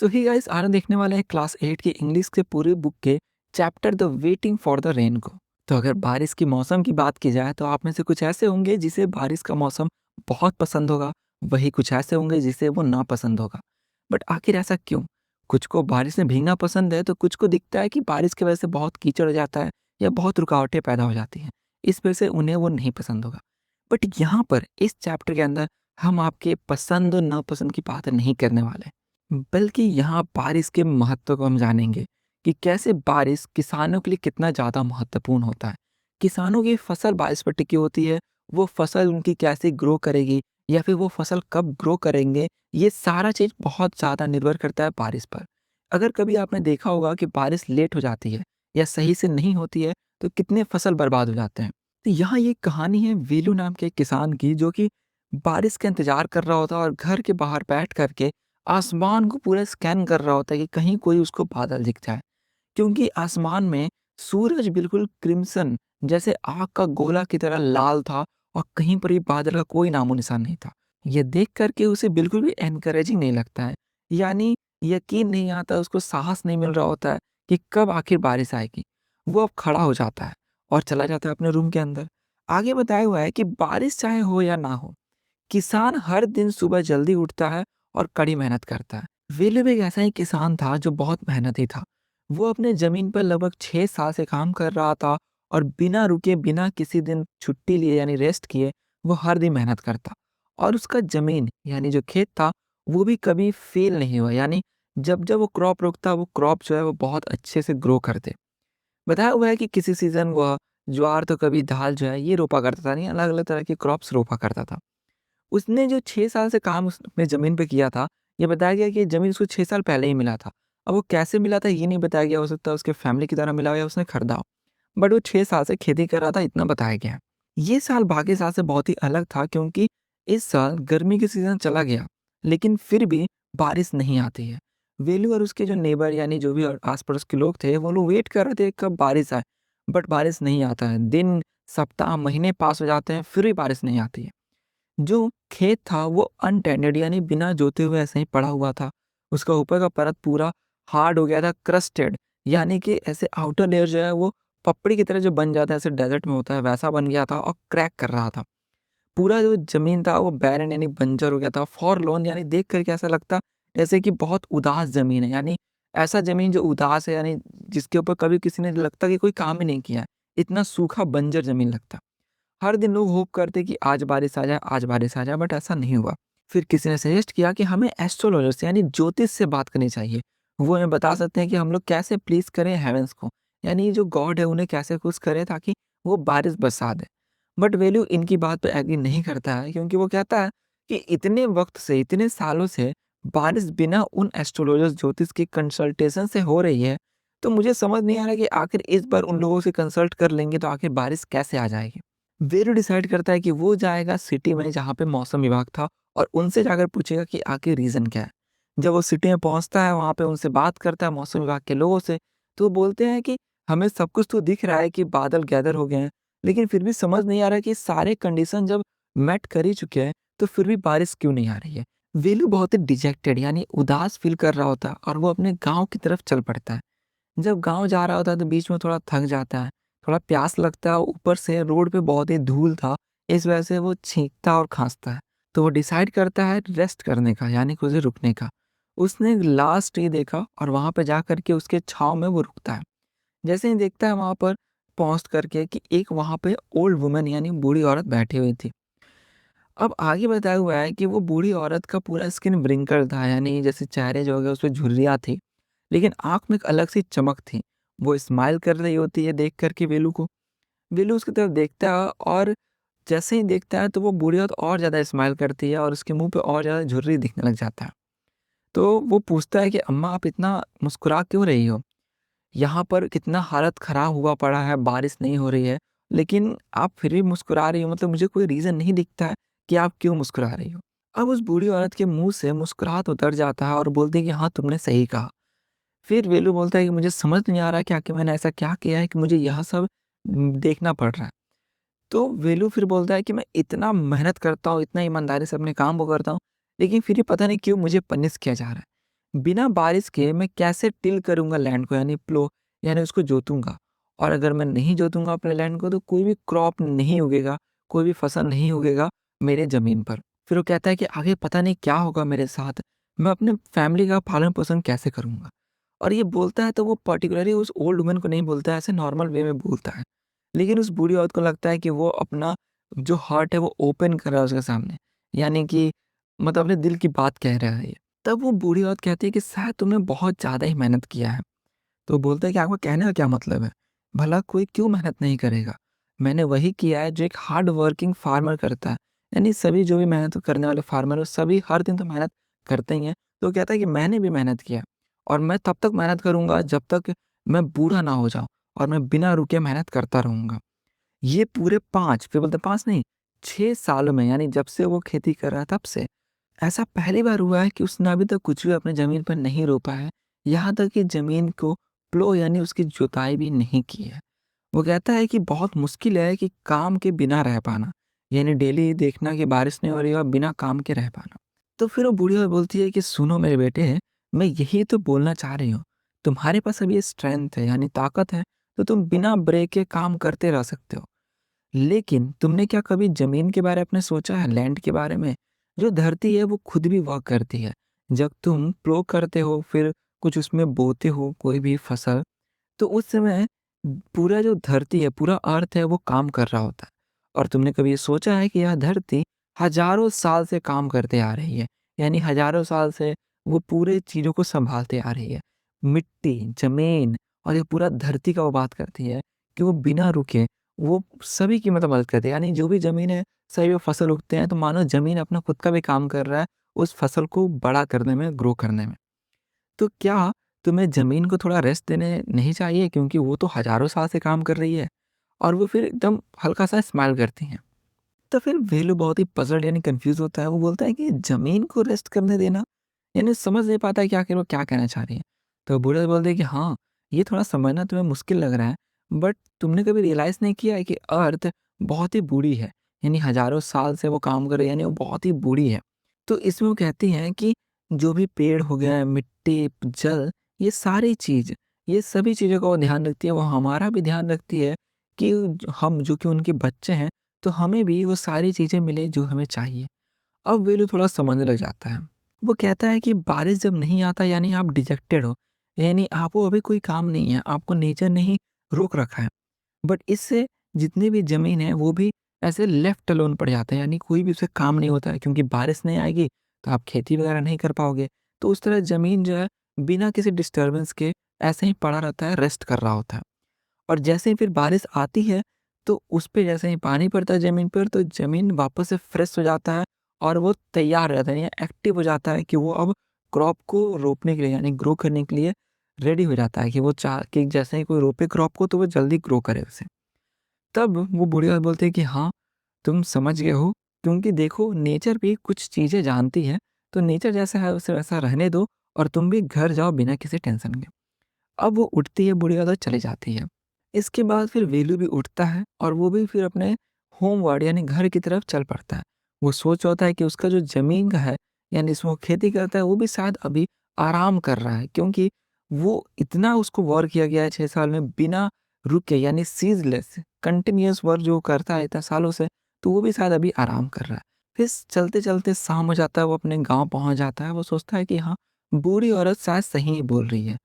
सो ही guys आज हम देखने वाले हैं क्लास 8 की इंग्लिश के पूरी बुक के chapter the waiting for the rain को। तो अगर बारिश की मौसम की बात की जाए तो आप में से कुछ ऐसे होंगे जिसे बारिश का मौसम बहुत पसंद होगा, वही कुछ ऐसे होंगे जिसे वो ना पसंद होगा। बट आखिर ऐसा क्यों? कुछ को बारिश में भीगना पसंद है तो कुछ को दिखता है कि बारिश की वजह से बहुत कीचड़ हो जाता है या बहुत रुकावटें पैदा हो जाती हैं। इस वजह से उन्हें वो नहीं पसंद होगा। बट यहाँ पर इस चैप्टर के अंदर हम आपके पसंद और नापसंद की बात नहीं करने वाले, बल्कि यहाँ बारिश के महत्व को हम जानेंगे कि कैसे बारिश किसानों के लिए कितना ज़्यादा महत्वपूर्ण होता है। किसानों की फसल बारिश पर टिकी होती है, वो फसल उनकी कैसे ग्रो करेगी या फिर वो फसल कब ग्रो करेंगे, ये सारा चीज़ बहुत ज़्यादा निर्भर करता है बारिश पर। अगर कभी आपने देखा होगा कि बारिश लेट हो जाती है या सही से नहीं होती है, तो कितने फसल बर्बाद हो जाते हैं। तो यहाँ ये कहानी है वेलू नाम के एक किसान की, जो कि बारिश का इंतज़ार कर रहा होता है और घर के बाहर बैठ कर के आसमान को पूरा स्कैन कर रहा होता है कि कहीं कोई उसको बादल दिख जाए। क्योंकि आसमान में सूरज बिल्कुल क्रिम्सन जैसे आग का गोला की तरह लाल था और कहीं पर भी बादल का कोई नामो-निशान नहीं था। ये देख कर के उसे बिल्कुल भी एनकरेजिंग नहीं लगता है। यानी यकीन नहीं आता, उसको साहस नहीं मिल रहा होता है कि कब आखिर बारिश आएगी। वो अब खड़ा हो जाता है और चला जाता है अपने रूम के अंदर। आगे बताया हुआ है कि बारिश चाहे हो या ना हो, किसान हर दिन सुबह जल्दी उठता है और कड़ी मेहनत करता है। विलियम एक ऐसा ही किसान था जो बहुत मेहनती था। वो अपने जमीन पर लगभग 6 साल से काम कर रहा था और बिना रुके, बिना किसी दिन छुट्टी लिए यानी रेस्ट किए, वो हर दिन मेहनत करता। और उसका जमीन यानी जो खेत था, वो भी कभी फेल नहीं हुआ। यानी जब-जब वो क्रॉप रोकता, वो क्रॉप जो है वो बहुत अच्छे से ग्रो करते। बताया हुआ है कि किसी सीज़न वह ज्वार तो कभी दाल जो है ये रोपा करता था, यानी अलग-अलग तरह के क्रॉप्स रोपा करता था। उसने जो 6 साल से काम उस अपने ज़मीन पे किया था, ये बताया गया कि ये ज़मीन उसको 6 साल पहले ही मिला था। अब वो कैसे मिला था ये नहीं बताया गया, हो सकता है उसके फैमिली की तरह मिला हो या उसने खरीदा हो। बट वो 6 साल से खेती कर रहा था, इतना बताया गया है। ये साल बाकी साल से बहुत ही अलग था, क्योंकि इस साल गर्मी का सीज़न चला गया, लेकिन फिर भी बारिश नहीं आती है। वेलू और उसके जो नेबर यानी जो भी आस-पड़ोस के लोग थे, वो लोग वेट कर रहे थे कब बारिश आए, बट बारिश नहीं आता है। दिन, सप्ताह, महीने पास हो जाते हैं, फिर भी बारिश नहीं आती है। जो खेत था वो अनटेंडेड यानी बिना जोते हुए ऐसे ही पड़ा हुआ था। उसका ऊपर का परत पूरा हार्ड हो गया था, क्रस्टेड, यानी कि ऐसे आउटर लेयर जो है वो पपड़ी की तरह जो बन जाता है, ऐसे डेज़र्ट में होता है वैसा बन गया था और क्रैक कर रहा था। पूरा जो ज़मीन था वो बैरन यानी बंजर हो गया था। फॉरलॉन यानी देख कर के ऐसा लगता जैसे कि बहुत उदास ज़मीन है, यानी ऐसा ज़मीन जो उदास है, यानी जिसके ऊपर कभी किसी ने लगता कि कोई काम ही नहीं किया है। इतना सूखा बंजर ज़मीन लगता। हर दिन लोग होप करते कि आज बारिश आ जाए, आज बारिश आ जाए, बट ऐसा नहीं हुआ। फिर किसी ने सजेस्ट किया कि हमें एस्ट्रोलॉजर से यानी ज्योतिष से बात करनी चाहिए। वो हमें बता सकते हैं कि हम लोग कैसे प्लीज़ करें हेवेंस को, यानी जो गॉड है उन्हें कैसे खुश करें ताकि वो बारिश बरसा दें। बट वेल्यू इनकी बात पे एग्री नहीं करता है, क्योंकि वो कहता है कि इतने वक़्त से, इतने सालों से बारिश बिना उन एस्ट्रोलॉजर ज्योतिष के कंसल्टेशन से हो रही है, तो मुझे समझ नहीं आ रहा कि आखिर इस बार उन लोगों से कंसल्ट कर लेंगे तो आखिर बारिश कैसे आ जाएगी? वीरू डिसाइड करता है कि वो जाएगा सिटी में जहाँ पे मौसम विभाग था और उनसे जाकर पूछेगा कि आखिर रीज़न क्या है। जब वो सिटी में पहुँचता है, वहाँ पे उनसे बात करता है मौसम विभाग के लोगों से, तो वो बोलते हैं कि हमें सब कुछ तो दिख रहा है कि बादल गैदर हो गए हैं, लेकिन फिर भी समझ नहीं आ रहा है कि सारे कंडीशन जब मेट कर ही चुके हैं, तो फिर भी बारिश क्यों नहीं आ रही है। वेलू बहुत ही डिजेक्टेड यानी उदास फील कर रहा होता है और वो अपने गाँव की तरफ चल पड़ता है। जब गाँव जा रहा होता है तो बीच में थोड़ा थक जाता है, थोड़ा प्यास लगता है, ऊपर से रोड पे बहुत ही धूल था, इस वजह से वो छींकता और खाँसता है। तो वो डिसाइड करता है रेस्ट करने का, यानी कि उसे रुकने का। उसने लास्ट ट्री देखा और वहाँ पे जा कर के उसके छाँव में वो रुकता है। जैसे ही देखता है वहाँ पर पहुँच कर के कि एक वहाँ पे ओल्ड वुमन यानी बूढ़ी औरत बैठी हुई थी। अब आगे बताया हुआ है कि वो बूढ़ी औरत का पूरा स्किन व्रिंकल था, यानी जैसे चेहरे जो हो गए उसपे झुर्रियाँ थी, लेकिन आँख में एक अलग सी चमक थी। वो स्माइल कर रही होती है देख कर के वेलू को। वेलू उसकी तरफ देखता है और जैसे ही देखता है तो वो बूढ़ी औरत और ज़्यादा स्माइल करती है और उसके मुँह पे और ज़्यादा झुर्री दिखने लग जाता है। तो वो पूछता है कि अम्मा आप इतना मुस्कुरा क्यों रही हो? यहाँ पर कितना हालत खराब हुआ पड़ा है, बारिश नहीं हो रही है, लेकिन आप फिर भी मुस्कुरा रही हो, मतलब मुझे कोई रीज़न नहीं दिखता है कि आप क्यों मुस्कुरा रही हो? अब उस बूढ़ी औरत के मुँह से मुस्कुराहट उतर जाता है और बोलती है कि हाँ, तुमने सही कहा। फिर वेलू बोलता है कि मुझे समझ नहीं आ रहा है कि आखिर मैंने ऐसा क्या किया है कि मुझे यह सब देखना पड़ रहा है। तो वेलू फिर बोलता है कि मैं इतना मेहनत करता हूँ, इतना ईमानदारी से अपने काम को करता हूँ, लेकिन फिर भी पता नहीं क्यों मुझे पनिश किया जा रहा है। बिना बारिश के मैं कैसे टिल करूँगा लैंड को, यानी प्लो, यानी उसको जोतूँगा। और अगर मैं नहीं जोतूँगा अपने लैंड को तो कोई भी क्रॉप नहीं उगेगा, कोई भी फसल नहीं उगेगा मेरे ज़मीन पर। फिर वो कहता है कि आगे पता नहीं क्या होगा मेरे साथ, मैं अपने फैमिली का पालन-पोषण कैसे करूँगा? और ये बोलता है तो वो पर्टिकुलरली उस ओल्ड वुमन को नहीं बोलता है, ऐसे नॉर्मल वे में बोलता है। लेकिन उस बूढ़ी औरत को लगता है कि वो अपना जो हार्ट है वो ओपन कर रहा है उसके सामने। यानी कि मतलब अपने दिल की बात कह रहा है ये। तब वो बूढ़ी औरत कहती है कि शायद तुमने बहुत ज़्यादा ही मेहनत किया है। तो बोलता है कि आपका कहने का क्या मतलब है? भला कोई क्यों मेहनत नहीं करेगा? मैंने वही किया है जो एक हार्ड वर्किंग फार्मर करता है। यानी सभी जो भी मेहनत करने वाले फार्मर हैं, सभी हर दिन तो मेहनत करते ही हैं। तो वो कहता है कि मैंने भी मेहनत किया और मैं तब तक मेहनत करूँगा जब तक मैं बूढ़ा ना हो जाऊँ और मैं बिना रुके मेहनत करता रहूँगा। ये पूरे 5, फिर बोलते हैं 5 नहीं, 6 सालों में, यानी जब से वो खेती कर रहा है तब से ऐसा पहली बार हुआ है कि उसने अभी तक कुछ भी अपनी ज़मीन पर नहीं रोपा है। यहाँ तक कि ज़मीन को प्लो यानी उसकी जुताई भी नहीं की है। वो कहता है कि बहुत मुश्किल है कि काम के बिना रह पाना, यानी डेली देखना कि बारिश नहीं हो रही है और बिना काम के रह पाना। तो फिर वो बूढ़ी औरत बोलती है कि सुनो मेरे बेटे, मैं यही तो बोलना चाह रही हूँ। तुम्हारे पास अभी ये स्ट्रेंथ है यानी ताकत है, तो तुम बिना ब्रेक के काम करते रह सकते हो। लेकिन तुमने क्या कभी ज़मीन के बारे में सोचा है, लैंड के बारे में? जो धरती है वो खुद भी वर्क करती है। जब तुम प्लो करते हो फिर कुछ उसमें बोते हो कोई भी फसल, तो उस समय पूरा जो धरती है, पूरा अर्थ है वो काम कर रहा होता है। और तुमने कभी ये सोचा है कि यह धरती हज़ारों साल से काम करते आ रही है। यानी हज़ारों साल से वो पूरे चीज़ों को सँभालते आ रही है। मिट्टी, ज़मीन और ये पूरा धरती का वो बात करती है कि वो बिना रुके वो सभी की मतलब मदद करती है। यानी जो भी ज़मीन है, सभी में फसल उगते हैं तो मानो ज़मीन अपना खुद का भी काम कर रहा है, उस फसल को बड़ा करने में, ग्रो करने में। तो क्या तुम्हें ज़मीन को थोड़ा रेस्ट देने नहीं चाहिए? क्योंकि वो तो हज़ारों साल से काम कर रही है। और वो फिर एकदम हल्का-सा स्माइल करती हैं। तो फिर वेलू बहुत ही पज़ल्ड यानी कन्फ्यूज़ होता है। वो बोलता है कि ज़मीन को रेस्ट करने देना? यानी समझ नहीं पाता है कि आखिर वो क्या कहना चाह रही है। तो बूढ़ा बोलते हैं कि हाँ, ये थोड़ा समझना तुम्हें मुश्किल लग रहा है, बट तुमने कभी रियलाइज़ नहीं किया है कि अर्थ बहुत ही बूढ़ी है। यानी हज़ारों साल से वो काम कर रही है, यानी वो बहुत ही बूढ़ी है। तो इसमें वो कहती हैं कि जो भी पेड़ हो गया, मिट्टी, जल, ये सारी चीज़, ये सभी चीज़ों का वो ध्यान रखती है। वो हमारा भी ध्यान रखती है कि हम जो कि उनके बच्चे हैं, तो हमें भी वो सारी चीज़ें मिले जो हमें चाहिए। अब वेलू थोड़ा समझने लग जाता है। वो कहता है कि बारिश जब नहीं आता यानी आप डिजेक्टेड हो, यानी आपको अभी कोई काम नहीं है, आपको नेचर ने ही रोक रखा है। बट इससे जितनी भी ज़मीन है वो भी ऐसे लेफ्ट अलोन पड़ जाते हैं, यानी कोई भी उसे काम नहीं होता है क्योंकि बारिश नहीं आएगी तो आप खेती वगैरह नहीं कर पाओगे। तो उस तरह ज़मीन जो है बिना किसी डिस्टर्बेंस के ऐसे ही पड़ा रहता है, रेस्ट कर रहा होता है। और जैसे ही फिर बारिश आती है, तो उस पे जैसे ही पानी पड़ता है ज़मीन पर, तो ज़मीन वापस से फ्रेश हो जाता है और वो तैयार रहता है, यानी एक्टिव हो जाता है कि वो अब क्रॉप को रोपने के लिए यानी ग्रो करने के लिए रेडी हो जाता है कि वो चाह कि जैसे ही कोई रोपे क्रॉप को, तो वो जल्दी ग्रो करे उसे। तब वो बूढ़ी औरत बोलती है कि हाँ, तुम समझ गए हो, क्योंकि देखो नेचर भी कुछ चीज़ें जानती है, तो नेचर जैसा है उसे वैसा रहने दो और तुम भी घर जाओ बिना किसी टेंशन के। अब वो उठती है बुढ़ी औरत, चली जाती है। इसके बाद फिर वेलू भी उठता है और वो भी फिर अपने होमवर्ड यानी घर की तरफ चल पड़ता है। वो सोच रहा होता है कि उसका जो ज़मीन का है, यानी इसमें वो खेती करता है, वो भी शायद अभी आराम कर रहा है, क्योंकि वो इतना उसको वर्क किया गया है 6 साल में बिना रुके, यानी सीज़लेस कंटीन्यूअस वर्क जो करता है इतने सालों से, तो वो भी शायद अभी आराम कर रहा है। फिर चलते-चलते शाम हो जाता है, वो अपने गाँव पहुँच जाता है। वो सोचता है कि हाँ, बूढ़ी औरत शायद सही ही बोल रही है।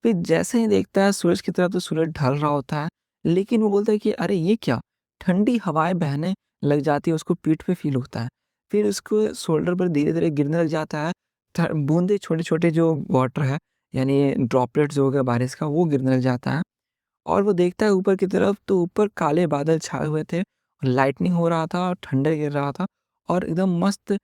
फिर जैसे ही देखता है सूरज की तरफ, तो सूरज ढल रहा होता है, लेकिन वो बोलता है कि अरे ये क्या? ठंडी हवाएँ बहने लग जाती है, उसको पीठ पे फ़ील होता है। फिर उसको शोल्डर पर धीरे-धीरे गिरने लग जाता है, बूँदें छोटे-छोटे जो वाटर है, यानी ड्रॉपलेट्स जो हो गया बारिश का, वो गिरने लग जाता है। और वो देखता है ऊपर की तरफ, तो ऊपर काले बादल छाए हुए थे, लाइटनिंग हो रहा था और ठंडा गिर रहा था और एकदम मस्त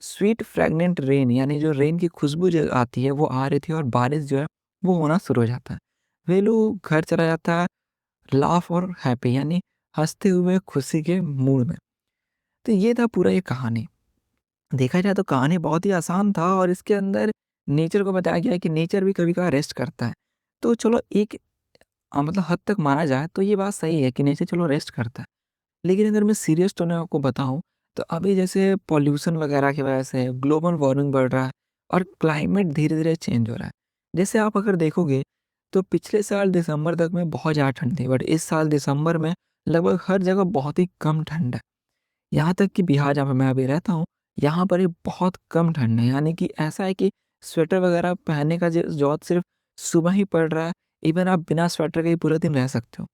स्वीट फ्रेगनेंट रेन, यानी जो रेन की खुशबू जो आती है वो आ रही थी और बारिश जो है वो होना शुरू हो जाता है। वेलू घर चला जाता है लाफ और हैप्पी, यानी हँसते हुए खुशी के मूड में। तो ये था पूरा ये कहानी। देखा जाए तो कहानी बहुत ही आसान था और इसके अंदर नेचर को बताया गया है कि नेचर भी कभी-कभार रेस्ट करता है। तो चलो एक मतलब हद तक माना जाए तो ये बात सही है कि नेचर चलो रेस्ट करता है। लेकिन अगर मैं सीरियस टोन में आपको बताऊँ, तो अभी जैसे पॉल्यूशन वगैरह की वजह से ग्लोबल वार्मिंग बढ़ रहा है और क्लाइमेट धीरे-धीरे चेंज हो रहा है। जैसे आप अगर देखोगे तो पिछले साल दिसंबर तक में बहुत ज़्यादा ठंड थी, बट इस साल दिसंबर में लगभग हर जगह बहुत ही कम ठंड है। यहाँ तक कि बिहार जहाँ पे मैं अभी रहता हूँ, यहाँ पर भी बहुत कम ठंड है। यानी कि ऐसा है कि स्वेटर वगैरह पहनने का ज ज़रूरत सिर्फ़ सुबह ही पड़ रहा है, इवन आप बिना स्वेटर के ही पूरा दिन रह सकते हो।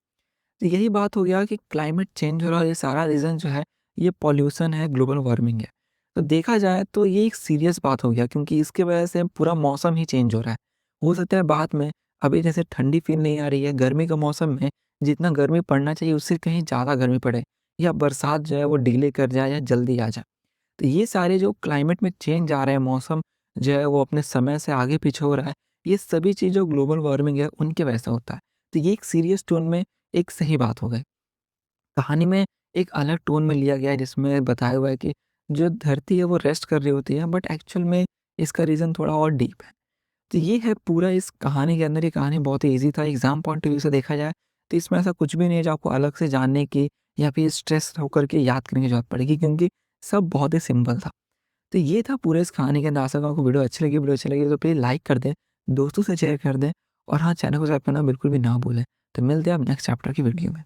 तो यही बात हो गया कि क्लाइमेट चेंज हो रहा है और ये सारा रीज़न जो है, ये पॉल्यूशन है, ग्लोबल वार्मिंग है। तो देखा जाए तो ये एक सीरियस बात हो गया क्योंकि इसकी वजह से पूरा मौसम ही चेंज हो रहा है। हो सकता है बाद में अभी जैसे ठंडी फ़ील नहीं आ रही है, गर्मी का मौसम में जितना गर्मी पड़ना चाहिए उससे कहीं ज़्यादा गर्मी पड़े या बरसात जो है वो डिले कर जाए या जल्दी आ जाए। तो ये सारे जो क्लाइमेट में चेंज आ रहे हैं, मौसम जो है वो अपने समय से आगे पीछे हो रहा है, ये सभी चीज़ जो ग्लोबल वार्मिंग है उनकी वजह से होता है। तो ये एक सीरियस टोन में एक सही बात हो गई। कहानी में एक अलग टोन में लिया गया है जिसमें बताया हुआ है कि जो धरती है वो रेस्ट कर रही होती है, बट एक्चुअल में इसका रीज़न थोड़ा और डीप है। तो ये है पूरा इस कहानी के अंदर। ये कहानी बहुत ही ईज़ी था एग्ज़ाम पॉइंट ऑफ व्यू से देखा जाए, तो इसमें ऐसा कुछ भी नहीं है जो आपको अलग से जानने की या फिर स्ट्रेस होकर के याद करने की ज़रूरत पड़ेगी क्योंकि सब बहुत ही सिंपल था। तो ये था पूरे इस कहानी के अंदर। आशा करता हूँ आपको वीडियो अच्छी लगी तो प्लीज़ लाइक कर दें, दोस्तों से शेयर कर दें और हाँ, चैनल को सब्सक्राइब करना बिल्कुल भी ना भूलें। तो मिलते हैं अब नेक्स्ट चैप्टर की वीडियो में।